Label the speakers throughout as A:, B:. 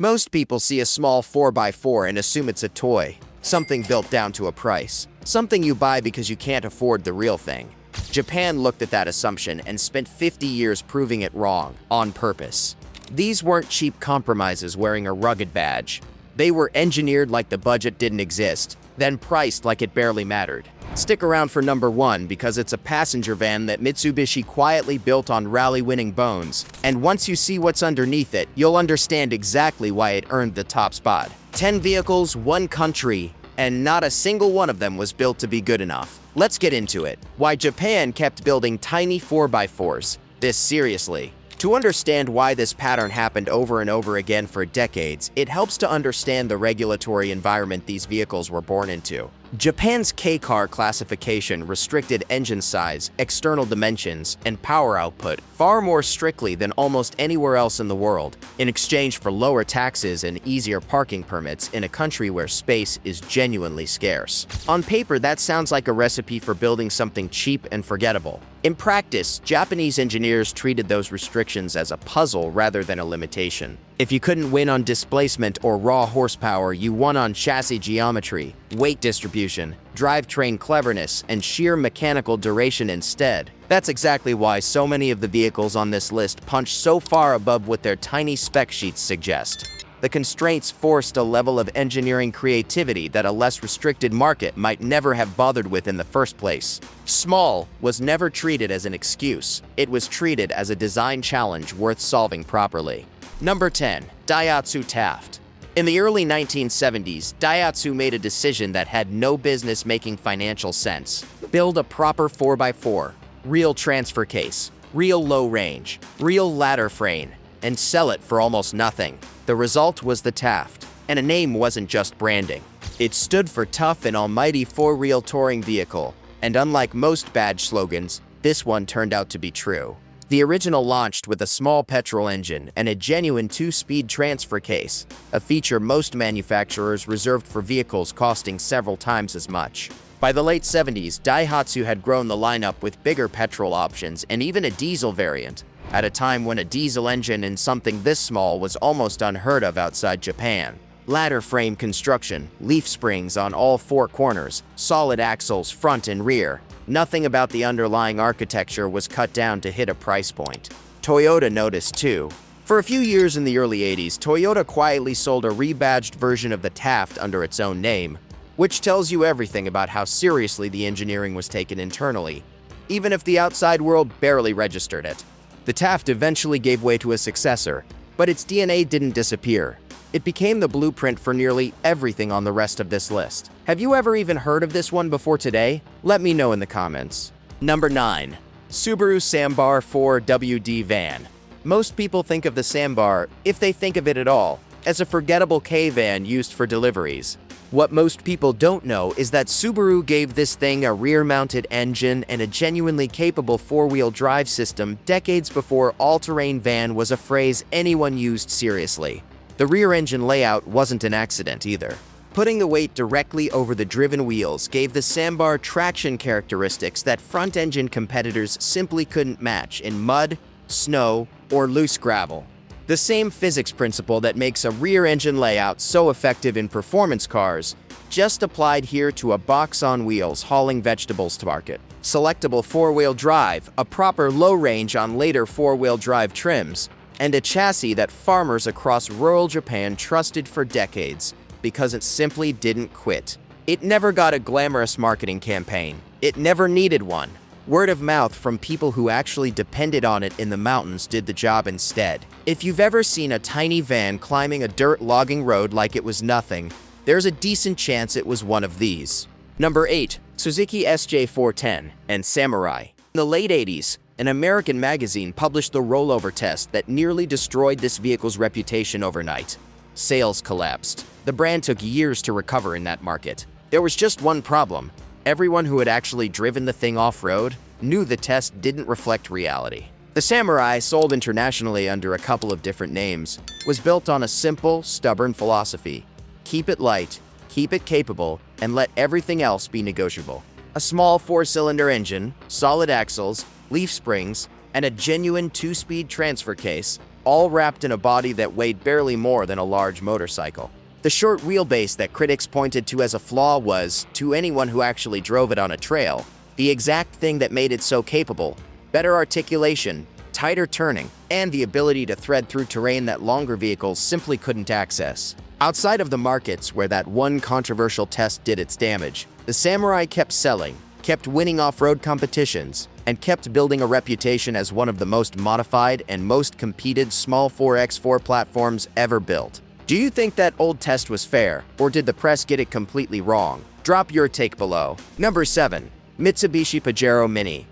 A: Most people see a small 4x4 and assume it's a toy, something built down to a price, something you buy because you can't afford the real thing. Japan looked at that assumption and spent 50 years proving it wrong, on purpose. These weren't cheap compromises wearing a rugged badge. They were engineered like the budget didn't exist, then priced like it barely mattered. Stick around for number 1 because it's a passenger van that Mitsubishi quietly built on rally-winning bones, and once you see what's underneath it, you'll understand exactly why it earned the top spot. 10 vehicles, 1 country, and not a single one of them was built to be good enough. Let's get into it. Why Japan kept building tiny 4x4s. This seriously. To understand why this pattern happened over and over again for decades, it helps to understand the regulatory environment these vehicles were born into. Japan's K-car classification restricted engine size, external dimensions, and power output far more strictly than almost anywhere else in the world, in exchange for lower taxes and easier parking permits in a country where space is genuinely scarce. On paper, that sounds like a recipe for building something cheap and forgettable. In practice, Japanese engineers treated those restrictions as a puzzle rather than a limitation. If you couldn't win on displacement or raw horsepower, you won on chassis geometry, weight distribution, drivetrain cleverness, and sheer mechanical duration instead. That's exactly why so many of the vehicles on this list punch so far above what their tiny spec sheets suggest. The constraints forced a level of engineering creativity that a less restricted market might never have bothered with in the first place. Small was never treated as an excuse. It was treated as a design challenge worth solving properly. Number 10. Daihatsu Taft. In the early 1970s, Daihatsu made a decision that had no business making financial sense. Build a proper 4x4, real transfer case, real low range, real ladder frame, and sell it for almost nothing. The result was the Taft, and a name wasn't just branding. It stood for tough and almighty four-wheel touring vehicle, and unlike most badge slogans, this one turned out to be true. The original launched with a small petrol engine and a genuine 2-speed transfer case, a feature most manufacturers reserved for vehicles costing several times as much. By the late 70s, Daihatsu had grown the lineup with bigger petrol options and even a diesel variant, at a time when a diesel engine in something this small was almost unheard of outside Japan. Ladder frame construction, leaf springs on all 4 corners, solid axles front and rear. Nothing about the underlying architecture was cut down to hit a price point. Toyota noticed too. For a few years in the early 80s, Toyota quietly sold a rebadged version of the Taft under its own name, which tells you everything about how seriously the engineering was taken internally, even if the outside world barely registered it. The Taft eventually gave way to a successor, but its DNA didn't disappear. It became the blueprint for nearly everything on the rest of this list. Have you ever even heard of this one before today? Let me know in the comments. Number 9. Subaru Sambar 4WD van. Most people think of the Sambar, if they think of it at all, as a forgettable K-van used for deliveries. What most people don't know is that Subaru gave this thing a rear-mounted engine and a genuinely capable 4-wheel drive system decades before all-terrain van was a phrase anyone used seriously. The rear engine layout wasn't an accident either. Putting the weight directly over the driven wheels gave the Sambar traction characteristics that front-engine competitors simply couldn't match in mud, snow, or loose gravel. The same physics principle that makes a rear engine layout so effective in performance cars just applied here to a box on wheels hauling vegetables to market. Selectable 4-wheel drive, a proper low range on later 4-wheel drive trims, and a chassis that farmers across rural Japan trusted for decades because it simply didn't quit. It never got a glamorous marketing campaign. It never needed one. Word of mouth from people who actually depended on it in the mountains did the job instead. If you've ever seen a tiny van climbing a dirt logging road like it was nothing, there's a decent chance it was one of these. Number 8. Suzuki SJ410 and Samurai. In the late 80s, an American magazine published the rollover test that nearly destroyed this vehicle's reputation overnight. Sales collapsed. The brand took years to recover in that market. There was just one problem. Everyone who had actually driven the thing off-road knew the test didn't reflect reality. The Samurai, sold internationally under a couple of different names, was built on a simple, stubborn philosophy. Keep it light, keep it capable, and let everything else be negotiable. A small 4-cylinder engine, solid axles, leaf springs, and a genuine 2-speed transfer case, all wrapped in a body that weighed barely more than a large motorcycle. The short wheelbase that critics pointed to as a flaw was, to anyone who actually drove it on a trail, the exact thing that made it so capable: better articulation, tighter turning, and the ability to thread through terrain that longer vehicles simply couldn't access. Outside of the markets where that one controversial test did its damage, the Samurai kept selling, kept winning off-road competitions, and kept building a reputation as one of the most modified and most competed small 4x4 platforms ever built. Do you think that old test was fair, or did the press get it completely wrong? Drop your take below. Number 7. Mitsubishi Pajero Mini.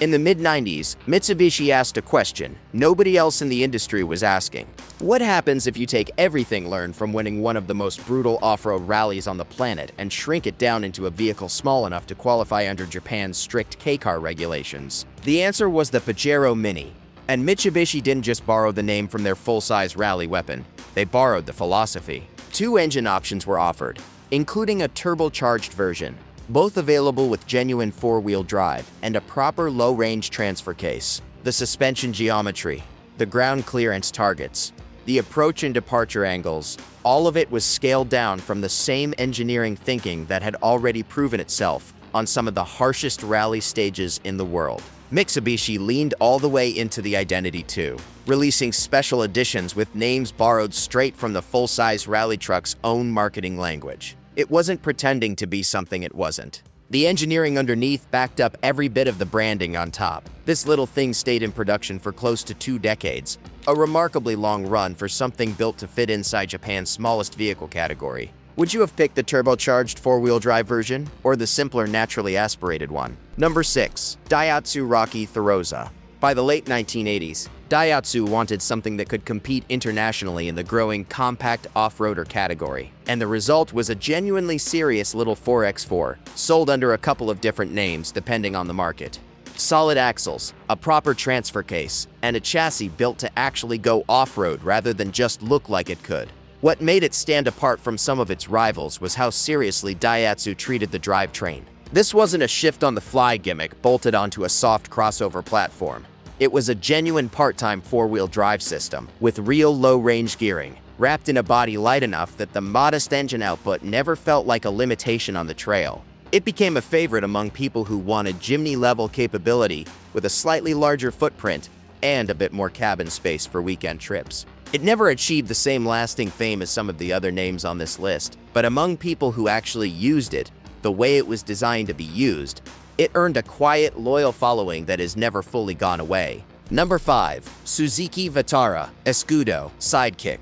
A: In the mid-90s, Mitsubishi asked a question nobody else in the industry was asking. What happens if you take everything learned from winning one of the most brutal off-road rallies on the planet and shrink it down into a vehicle small enough to qualify under Japan's strict K-car regulations? The answer was the Pajero Mini. And Mitsubishi didn't just borrow the name from their full-size rally weapon, they borrowed the philosophy. 2 engine options were offered, including a turbocharged version, both available with genuine 4-wheel drive and a proper low-range transfer case. The suspension geometry, the ground clearance targets, the approach and departure angles, all of it was scaled down from the same engineering thinking that had already proven itself on some of the harshest rally stages in the world. Mitsubishi leaned all the way into the identity too, releasing special editions with names borrowed straight from the full-size rally truck's own marketing language. It wasn't pretending to be something it wasn't. The engineering underneath backed up every bit of the branding on top. This little thing stayed in production for close to 2 decades, a remarkably long run for something built to fit inside Japan's smallest vehicle category. Would you have picked the turbocharged 4-wheel drive version, or the simpler naturally aspirated one? Number 6. Daihatsu Rocky Thorosa. By the late 1980s, Daihatsu wanted something that could compete internationally in the growing compact off-roader category, and the result was a genuinely serious little 4x4, sold under a couple of different names depending on the market. Solid axles, a proper transfer case, and a chassis built to actually go off-road rather than just look like it could. What made it stand apart from some of its rivals was how seriously Daihatsu treated the drivetrain. This wasn't a shift-on-the-fly gimmick bolted onto a soft crossover platform. It was a genuine part-time 4-wheel drive system with real low-range gearing, wrapped in a body light enough that the modest engine output never felt like a limitation on the trail. It became a favorite among people who wanted Jimny-level capability with a slightly larger footprint and a bit more cabin space for weekend trips. It never achieved the same lasting fame as some of the other names on this list, but among people who actually used it the way it was designed to be used, it earned a quiet, loyal following that has never fully gone away. Number 5. Suzuki Vitara Escudo Sidekick.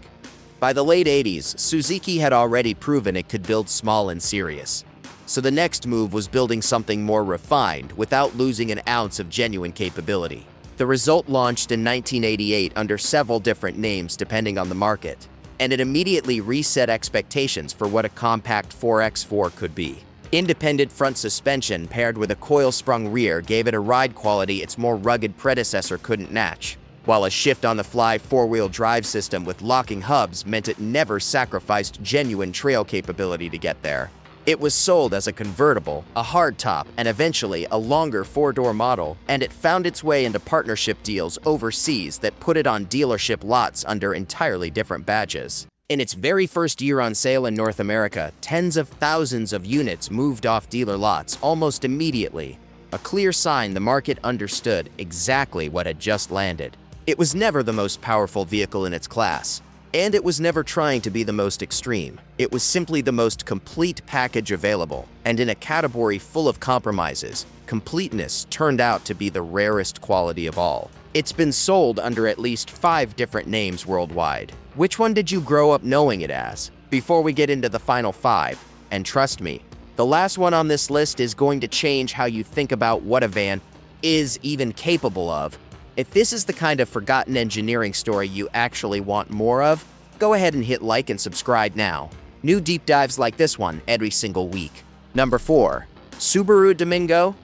A: By the late 80s, Suzuki had already proven it could build small and serious. So the next move was building something more refined without losing an ounce of genuine capability. The result launched in 1988 under several different names depending on the market, and it immediately reset expectations for what a compact 4x4 could be. Independent front suspension paired with a coil-sprung rear gave it a ride quality its more rugged predecessor couldn't match, while a shift-on-the-fly 4-wheel drive system with locking hubs meant it never sacrificed genuine trail capability to get there. It was sold as a convertible, a hardtop, and eventually a longer 4-door model, and it found its way into partnership deals overseas that put it on dealership lots under entirely different badges. In its very first year on sale in North America, tens of thousands of units moved off dealer lots almost immediately, a clear sign the market understood exactly what had just landed. It was never the most powerful vehicle in its class, and it was never trying to be the most extreme. It was simply the most complete package available, and in a category full of compromises, completeness turned out to be the rarest quality of all. It's been sold under at least 5 different names worldwide. Which one did you grow up knowing it as? Before we get into the final 5, and trust me, the last one on this list is going to change how you think about what a van is even capable of. If this is the kind of forgotten engineering story you actually want more of, go ahead and hit like and subscribe now. New deep dives like this one every single week. Number 4. Subaru Domingo.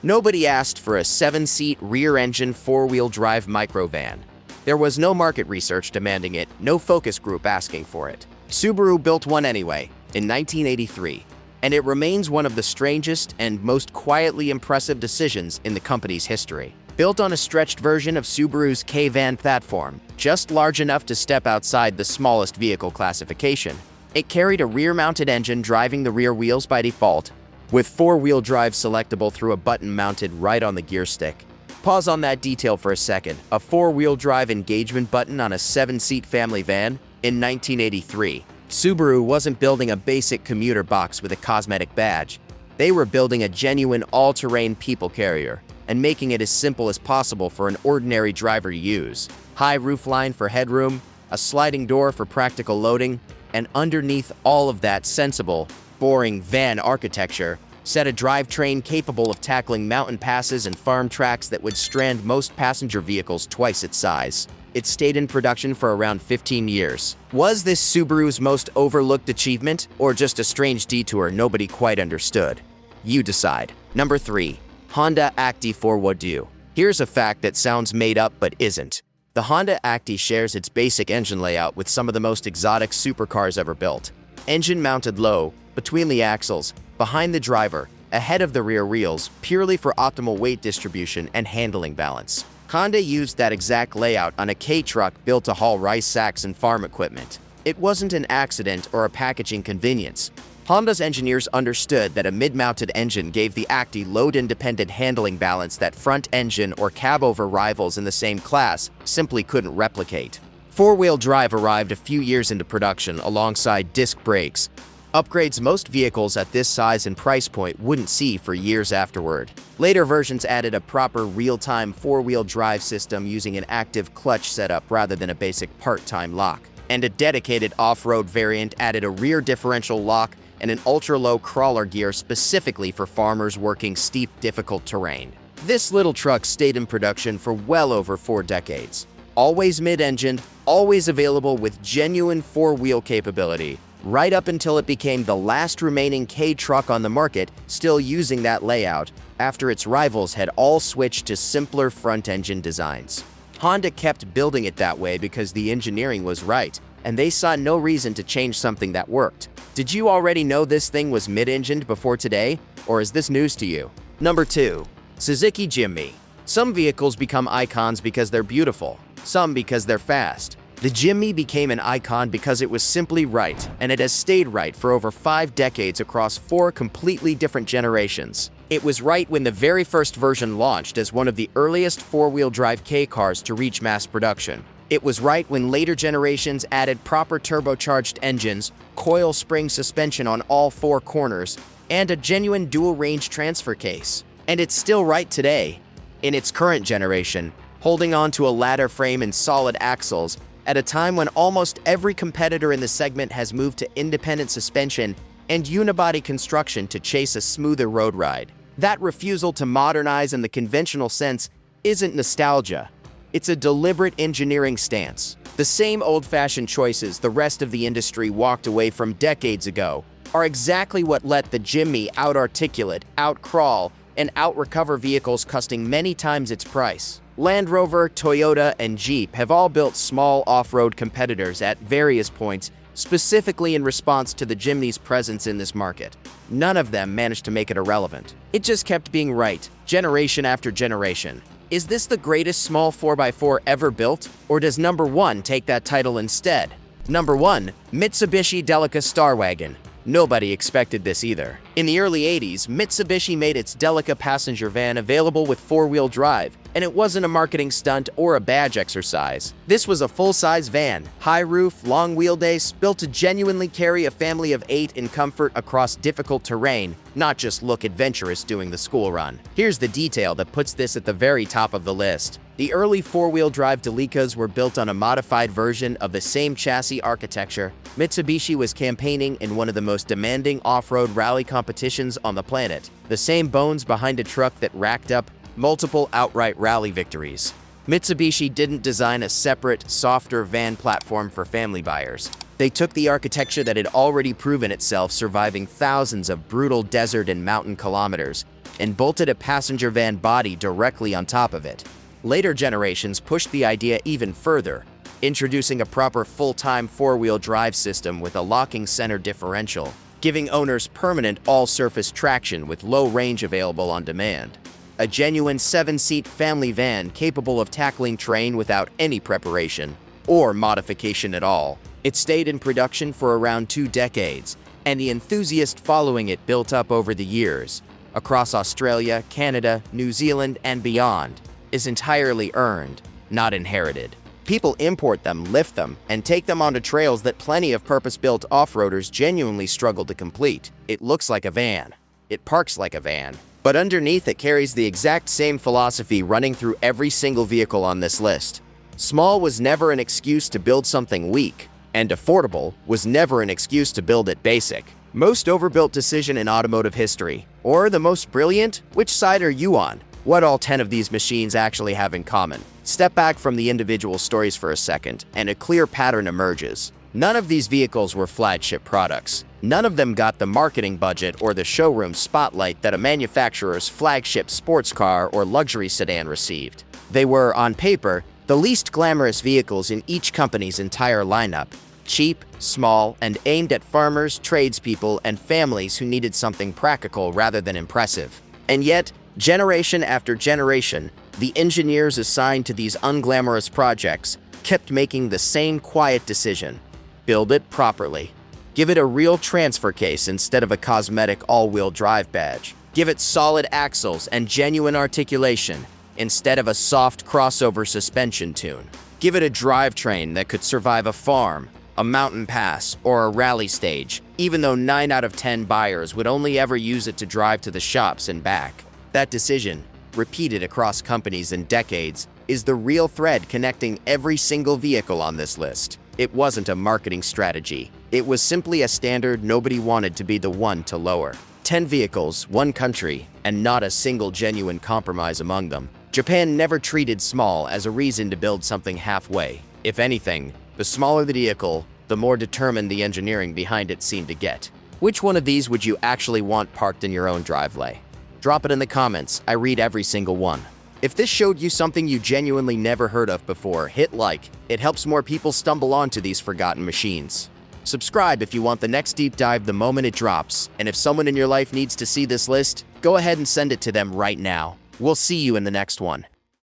A: Nobody asked for a 7-seat rear-engine 4-wheel drive microvan. There was no market research demanding it, no focus group asking for it. Subaru built one anyway, in 1983, and it remains one of the strangest and most quietly impressive decisions in the company's history. Built on a stretched version of Subaru's K-van platform, just large enough to step outside the smallest vehicle classification. It carried a rear-mounted engine driving the rear wheels by default, with four-wheel drive selectable through a button mounted right on the gear stick. Pause on that detail for a second. A four-wheel drive engagement button on a 7-seat family van? In 1983, Subaru wasn't building a basic commuter box with a cosmetic badge. They were building a genuine all-terrain people carrier and making it as simple as possible for an ordinary driver to use. High roofline for headroom, a sliding door for practical loading, and underneath all of that sensible, boring van architecture sat a drivetrain capable of tackling mountain passes and farm tracks that would strand most passenger vehicles twice its size. It stayed in production for around 15 years. Was this Subaru's most overlooked achievement, or just a strange detour nobody quite understood? You decide. Number 3. Honda Acty 4WD. Here's a fact that sounds made up but isn't. The Honda Acty shares its basic engine layout with some of the most exotic supercars ever built. Engine mounted low, between the axles, behind the driver, ahead of the rear wheels, purely for optimal weight distribution and handling balance. Honda used that exact layout on a K-truck built to haul rice sacks and farm equipment. It wasn't an accident or a packaging convenience. Honda's engineers understood that a mid-mounted engine gave the Acty load-independent handling balance that front engine or cab-over rivals in the same class simply couldn't replicate. Four-wheel drive arrived a few years into production alongside disc brakes, upgrades most vehicles at this size and price point wouldn't see for years afterward. Later versions added a proper real-time four-wheel drive system using an active clutch setup rather than a basic part-time lock. And a dedicated off-road variant added a rear differential lock and an ultra-low crawler gear specifically for farmers working steep, difficult terrain. This little truck stayed in production for well over 4 decades. Always mid-engined, always available with genuine four-wheel capability, right up until it became the last remaining K truck on the market still using that layout after its rivals had all switched to simpler front-engine designs. Honda kept building it that way because the engineering was right, and they saw no reason to change something that worked. Did you already know this thing was mid-engined before today, or is this news to you? Number 2. Suzuki Jimny. Some vehicles become icons because they're beautiful, some because they're fast. The Jimny became an icon because it was simply right, and it has stayed right for over 5 decades across 4 completely different generations. It was right when the very first version launched as one of the earliest four-wheel drive K cars to reach mass production. It was right when later generations added proper turbocharged engines, coil spring suspension on all 4 corners, and a genuine dual-range transfer case. And it's still right today, in its current generation, holding on to a ladder frame and solid axles, at a time when almost every competitor in the segment has moved to independent suspension and unibody construction to chase a smoother road ride. That refusal to modernize in the conventional sense isn't nostalgia. It's a deliberate engineering stance. The same old-fashioned choices the rest of the industry walked away from decades ago are exactly what let the Jimny out-articulate, out-crawl, and out-recover vehicles costing many times its price. Land Rover, Toyota, and Jeep have all built small off-road competitors at various points, specifically in response to the Jimny's presence in this market. None of them managed to make it irrelevant. It just kept being right, generation after generation. Is this the greatest small 4x4 ever built, or does number 1 take that title instead? Number 1, Mitsubishi Delica Star Wagon. Nobody expected this either. In the early 80s, Mitsubishi made its Delica passenger van available with four-wheel drive, and it wasn't a marketing stunt or a badge exercise. This was a full-size van, high roof, long wheelbase, built to genuinely carry a family of 8 in comfort across difficult terrain, not just look adventurous doing the school run. Here's the detail that puts this at the very top of the list. The early four-wheel drive Delicas were built on a modified version of the same chassis architecture. Mitsubishi was campaigning in one of the most demanding off-road rally competitions on the planet, the same bones behind a truck that racked up multiple outright rally victories. Mitsubishi didn't design a separate, softer van platform for family buyers. They took the architecture that had already proven itself surviving thousands of brutal desert and mountain kilometers and bolted a passenger van body directly on top of it. Later generations pushed the idea even further, introducing a proper full-time four-wheel drive system with a locking center differential, giving owners permanent all-surface traction with low range available on demand. a genuine 7-seat family van capable of tackling terrain without any preparation or modification at all. It stayed in production for around 2 decades, and the enthusiast following it built up over the years, across Australia, Canada, New Zealand, and beyond, is entirely earned, not inherited. People import them, lift them, and take them onto trails that plenty of purpose-built off-roaders genuinely struggle to complete. It looks like a van. It parks like a van. But underneath it carries the exact same philosophy running through every single vehicle on this list. Small was never an excuse to build something weak, and affordable was never an excuse to build it basic. Most overbuilt decision in automotive history, or the most brilliant? Which side are you on? What all 10 of these machines actually have in common? Step back from the individual stories for a second, and a clear pattern emerges. None of these vehicles were flagship products. None of them got the marketing budget or the showroom spotlight that a manufacturer's flagship sports car or luxury sedan received. They were, on paper, the least glamorous vehicles in each company's entire lineup. Cheap, small, and aimed at farmers, tradespeople, and families who needed something practical rather than impressive. And yet, generation after generation, the engineers assigned to these unglamorous projects kept making the same quiet decision: build it properly. Give it a real transfer case instead of a cosmetic all-wheel drive badge. Give it solid axles and genuine articulation instead of a soft crossover suspension tune. Give it a drivetrain that could survive a farm, a mountain pass, or a rally stage, even though 9 out of 10 buyers would only ever use it to drive to the shops and back. That decision, repeated across companies in decades, is the real thread connecting every single vehicle on this list. It wasn't a marketing strategy. It was simply a standard nobody wanted to be the one to lower. 10 vehicles, 1 country, and not a single genuine compromise among them. Japan never treated small as a reason to build something halfway. If anything, the smaller the vehicle, the more determined the engineering behind it seemed to get. Which one of these would you actually want parked in your own driveway? Drop it in the comments. I read every single one. If this showed you something you genuinely never heard of before, hit like. It helps more people stumble onto these forgotten machines. Subscribe if you want the next deep dive the moment it drops, and if someone in your life needs to see this list, go ahead and send it to them right now. We'll see you in the next one.